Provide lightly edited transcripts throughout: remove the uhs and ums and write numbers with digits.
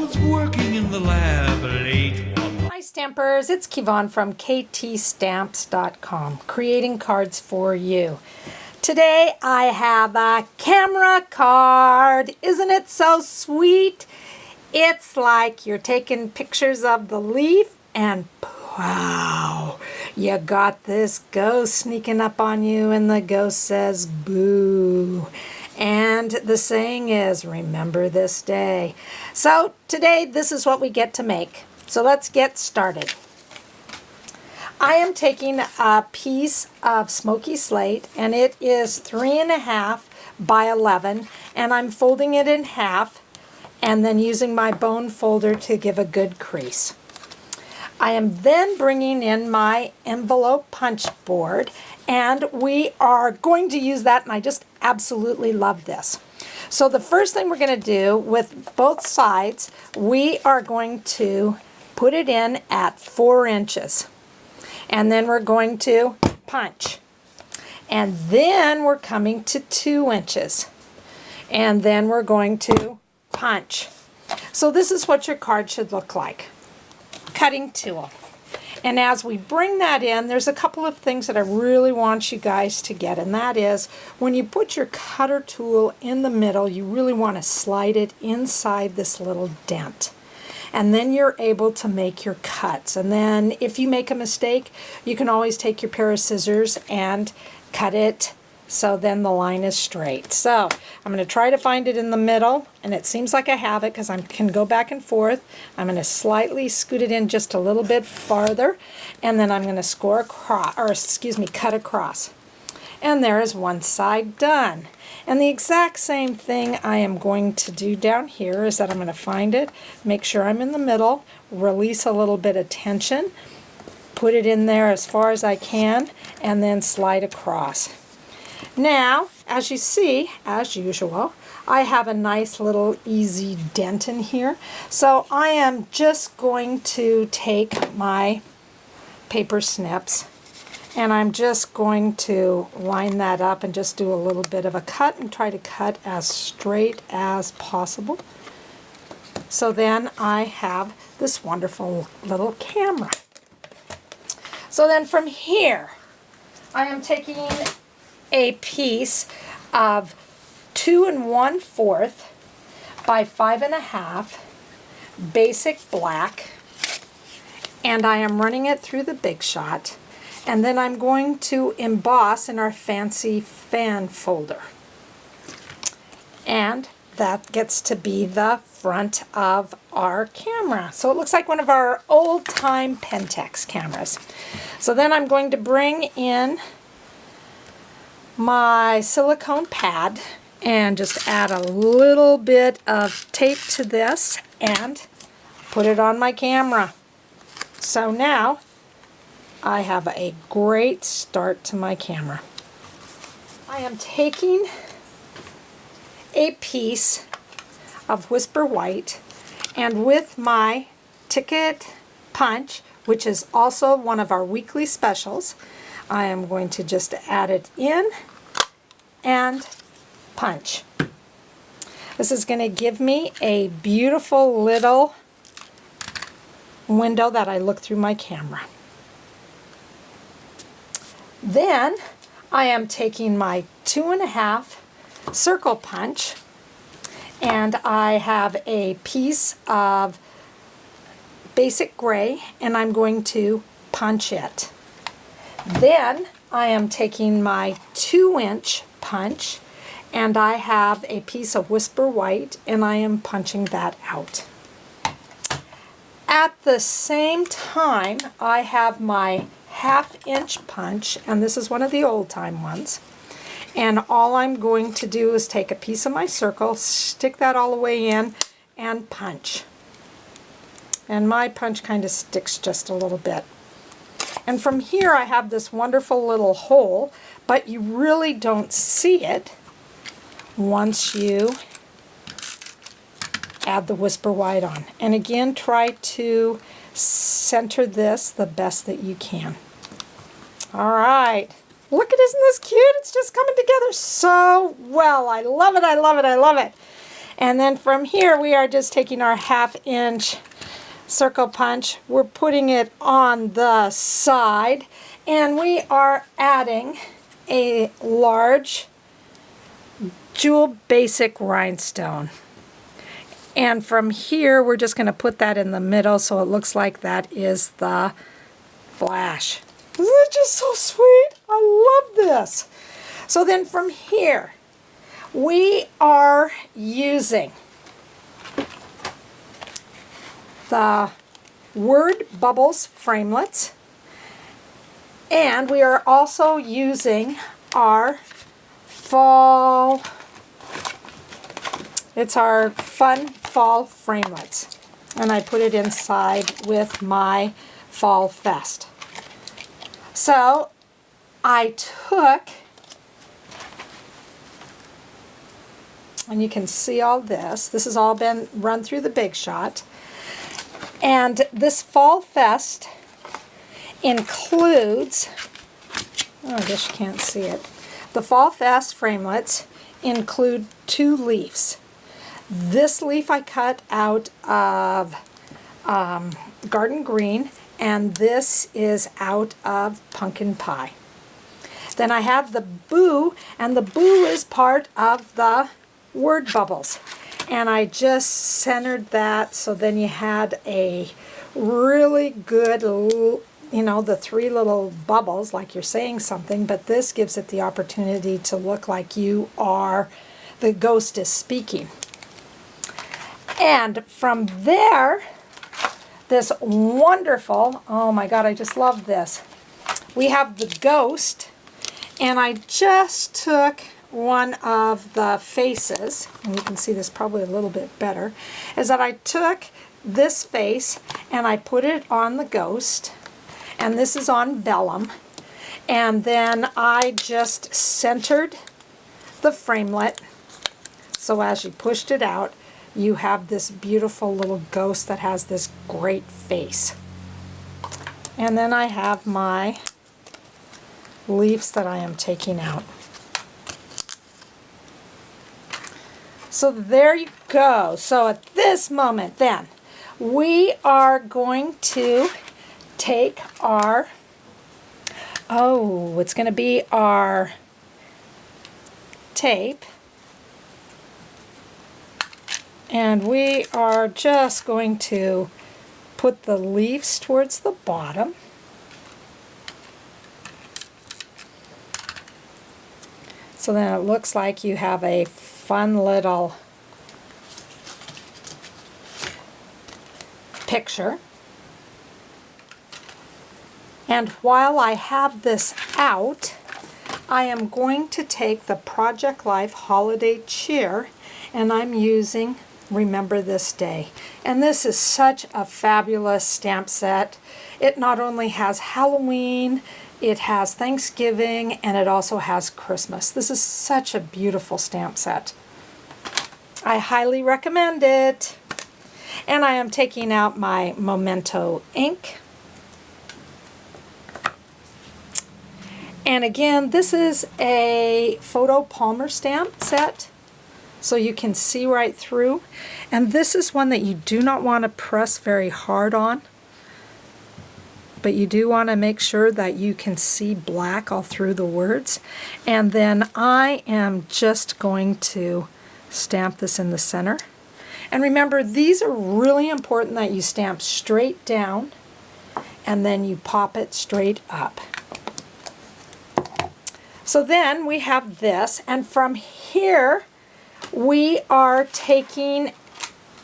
was working in the lab late one night. Hi Stampers, it's Kevon from ktstamps.com, creating cards for you. Today I have a camera card. Isn't it so sweet? It's like you're taking pictures of the leaf and wow, you got this ghost sneaking up on you and the ghost says boo. And the saying is, remember this day. So today, this is what we get to make. So let's get started. I am taking a piece of smoky slate, and it is 3.5 by 11, and I'm folding it in half, and then using my bone folder to give a good crease. I am then bringing in my envelope punch board, and we are going to use that, and I just absolutely love this. So the first thing we're going to do with both sides, we are going to put it in at 4 inches. And then we're going to punch. And then we're coming to 2 inches. And then we're going to punch. So this is what your card should look like. Cutting tool. And as we bring that in, there's a couple of things that I really want you guys to get, and that is when you put your cutter tool in the middle, you really want to slide it inside this little dent. And then you're able to make your cuts. And then if you make a mistake, you can always take your pair of scissors and cut it so then the line is straight. So I'm going to try to find it in the middle, and it seems like I have it because I can go back and forth. I'm going to slightly scoot it in just a little bit farther, and then I'm going to score across, or excuse me, cut across. And there is one side done. And the exact same thing I am going to do down here is that I'm going to find it, make sure I'm in the middle, release a little bit of tension, put it in there as far as I can, and then slide across. Now, as you see, as usual, I have a nice little easy dent in here. So I am just going to take my paper snips, and I'm just going to line that up and just do a little bit of a cut and try to cut as straight as possible. So then I have this wonderful little camera. So then from here, I am taking a piece of 2 1/4 by 5.5 basic black, and I am running it through the Big Shot, and then I'm going to emboss in our fancy fan folder, and that gets to be the front of our camera. So it looks like one of our old-time Pentex cameras. So then I'm going to bring in my silicone pad and just add a little bit of tape to this and put it on my camera. So now I have a great start to my camera. I am taking a piece of Whisper White, and with my ticket punch, which is also one of our weekly specials, I am going to just add it in and punch. This is going to give me a beautiful little window that I look through my camera. Then I am taking my 2.5 circle punch, and I have a piece of basic gray, and I'm going to punch it. Then I am taking my 2-inch punch, and I have a piece of Whisper White, and I am punching that out. At the same time, I have my 1/2-inch punch, and this is one of the old-time ones. And all I'm going to do is take a piece of my circle, stick that all the way in, and punch. And my punch kind of sticks just a little bit. And from here I have this wonderful little hole, but you really don't see it once you add the Whisper White on. And again, try to center this the best that you can. All right. Look at, isn't this cute? It's just coming together so well. I love it, I love it, I love it. And then from here, we are just taking our 1/2 inch circle punch. We're putting it on the side, and we are adding a large jewel basic rhinestone. And from here, we're just going to put that in the middle so it looks like that is the flash. Isn't it just so sweet? I love this. So then from here, we are using the Word Bubbles framelits, and we are also using our fall, it's our fun fall framelits, and I put it inside with my Fall Fest. So I took, and you can see all this has all been run through the Big Shot, and this Fall Fest includes, oh, I guess you can't see it, the Fall Fest framelits include 2 leaves. This leaf I cut out of Garden Green, and this is out of Pumpkin Pie. Then I have the boo, and the boo is part of the Word Bubbles. And I just centered that, so then you had a really good, you know, the 3 little bubbles, like you're saying something, but this gives it the opportunity to look like you are, the ghost is speaking. And from there, this wonderful, oh my God, I just love this. We have the ghost, and I just took one of the faces, and you can see this probably a little bit better, is that I took this face and I put it on the ghost, and this is on vellum, and then I just centered the framelit, so as you pushed it out, you have this beautiful little ghost that has this great face. And then I have my leaves that I am taking out. So there you go. So at this moment then, we are going to take our, oh, it's going to be our tape, and we are just going to put the leaves towards the bottom. So then it looks like you have a fun little picture. And while I have this out, I am going to take the Project Life Holiday Cheer, and I'm using Remember This Day. And this is such a fabulous stamp set. It not only has Halloween, it has Thanksgiving, and it also has Christmas. This is such a beautiful stamp set. I highly recommend it. And I am taking out my Memento ink. And again, this is a photo Palmer stamp set, so you can see right through. And this is one that you do not want to press very hard on, but you do want to make sure that you can see black all through the words. And then I am just going to stamp this in the center. And remember, these are really important that you stamp straight down and then you pop it straight up. So then we have this, and from here we are taking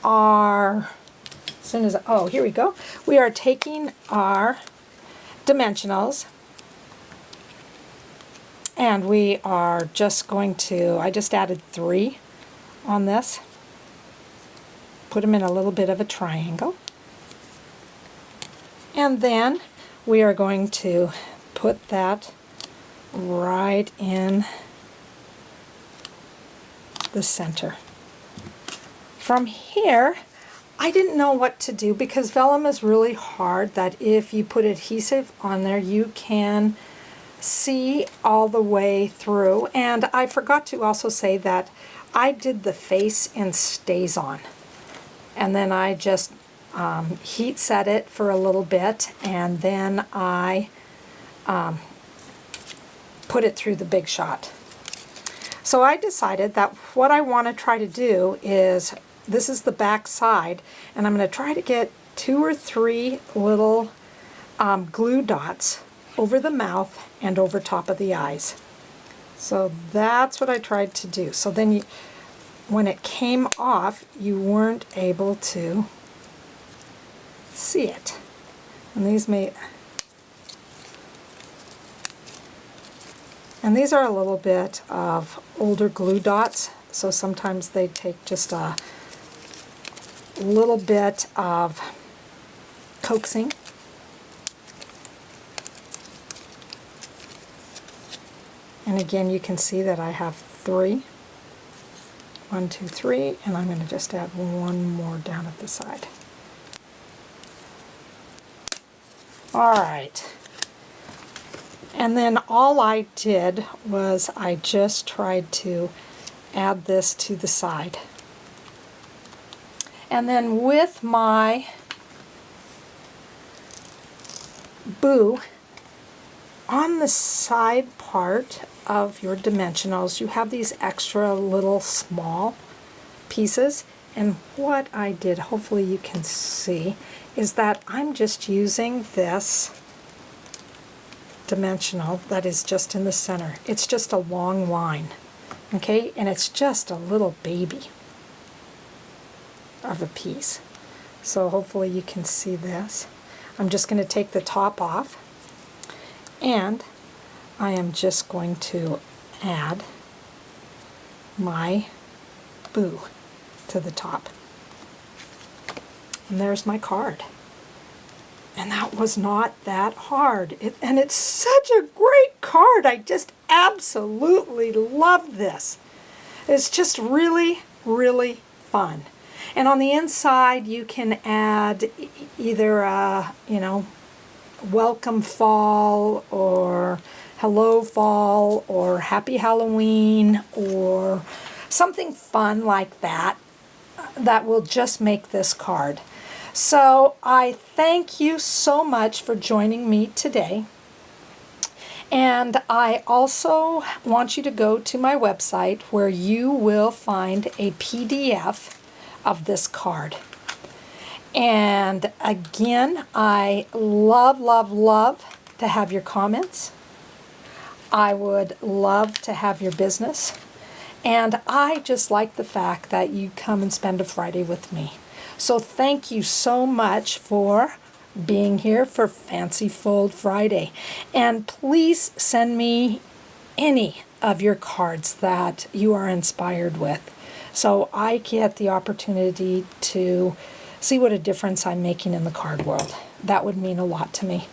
our, as soon as, oh, here we go. We are taking our dimensionals, and we are just going to, I just added 3 on this. Put them in a little bit of a triangle. And then we are going to put that right in the center. From here, I didn't know what to do because vellum is really hard, that if you put adhesive on there you can see all the way through. And I forgot to also say that I did the face in StazOn, and then I just heat set it for a little bit, and then I put it through the Big Shot. So I decided that what I want to try to do is, this is the back side, and I'm going to try to get 2 or 3 little glue dots over the mouth and over top of the eyes. So that's what I tried to do. So then when it came off, you weren't able to see it. And these are a little bit of older glue dots, so sometimes they take just a little bit of coaxing. And again, you can see that I have 3. 1, 2, 3, and I'm going to just add 1 more down at the side. All right. And then all I did was I just tried to add this to the side. And then with my boo, on the side part of your dimensionals, you have these extra little small pieces. And what I did, hopefully you can see, is that I'm just using this dimensional that is just in the center. It's just a long line, okay? And it's just a little baby of a piece. So hopefully you can see this. I'm just going to take the top off, and I am just going to add my boo to the top. And there's my card. And that was not that hard. And it's such a great card. I just absolutely love this. It's just really, really fun. And on the inside, you can add either a, welcome fall, or hello fall, or happy Halloween, or something fun like that, that will just make this card. So I thank you so much for joining me today. And I also want you to go to my website, where you will find a PDF of this card. And again, I love, love, love to have your comments. I would love to have your business. And I just like the fact that you come and spend a Friday with me. So thank you so much for being here for Fancy Fold Friday. And please send me any of your cards that you are inspired with, so I get the opportunity to see what a difference I'm making in the card world. That would mean a lot to me.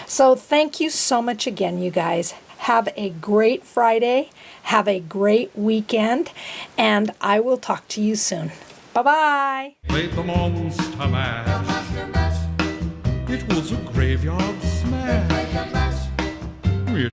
So thank you so much again, you guys. Have a great Friday. Have a great weekend. And I will talk to you soon. Bye-bye. Played the Monster Mash. It was a graveyard smash.